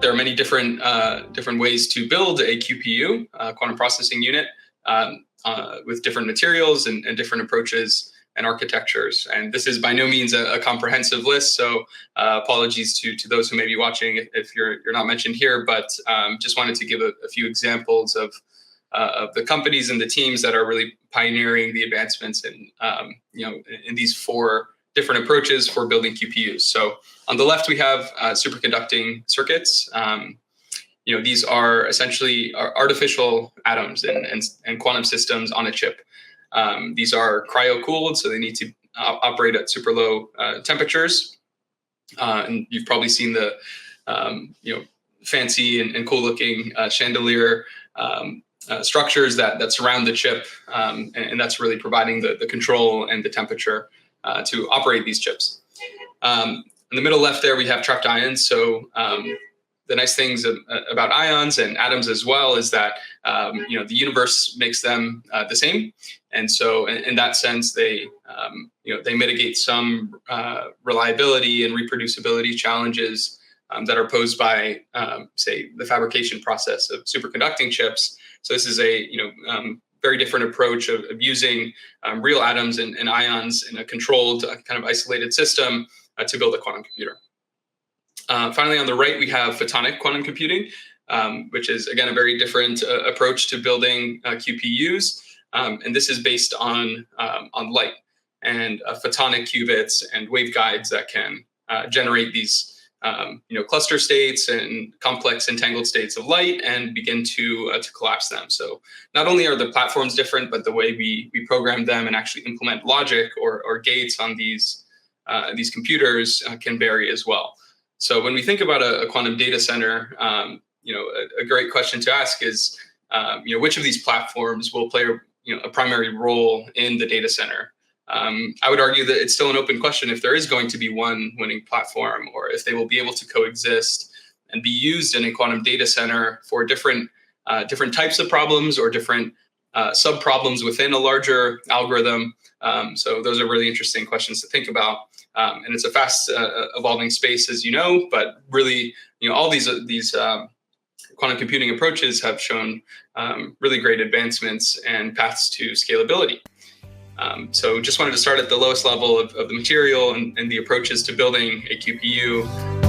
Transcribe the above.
there are many different ways to build a QPU, quantum processing unit, with different materials and different approaches and architectures. And this is by no means a comprehensive list, so apologies to those who may be watching if you're not mentioned here, but just wanted to give a few examples of the companies and the teams that are really pioneering the advancements in in these four different approaches for building QPUs. So on the left we have superconducting circuits. These are essentially artificial atoms and quantum systems on a chip. These are cryo-cooled, so they need to operate at super low temperatures. And you've probably seen the fancy and cool-looking chandelier structures that surround the chip, and that's really providing the control and the temperature to operate these chips. In the middle left there, we have trapped ions. So the nice things about ions and atoms as well is that the universe makes them the same, and so in that sense they mitigate some reliability and reproducibility challenges that are posed by say the fabrication process of superconducting chips. So this is a very different approach of using real atoms and ions in a controlled kind of isolated system to build a quantum computer. Finally, on the right, we have photonic quantum computing, which is, again, a very different approach to building QPUs. And this is based on light and photonic qubits and waveguides that can generate these cluster states and complex entangled states of light and begin to collapse them. So not only are the platforms different, but the way we program them and actually implement logic or gates on these computers can vary as well. So when we think about a quantum data center, a great question to ask is, which of these platforms will play a primary role in the data center? I would argue that it's still an open question if there is going to be one winning platform, or if they will be able to coexist and be used in a quantum data center for different types of problems or different sub-problems within a larger algorithm. So those are really interesting questions to think about. And it's a fast evolving space, as you know, but really, all these quantum computing approaches have shown really great advancements and paths to scalability. So just wanted to start at the lowest level of the material and the approaches to building a QPU.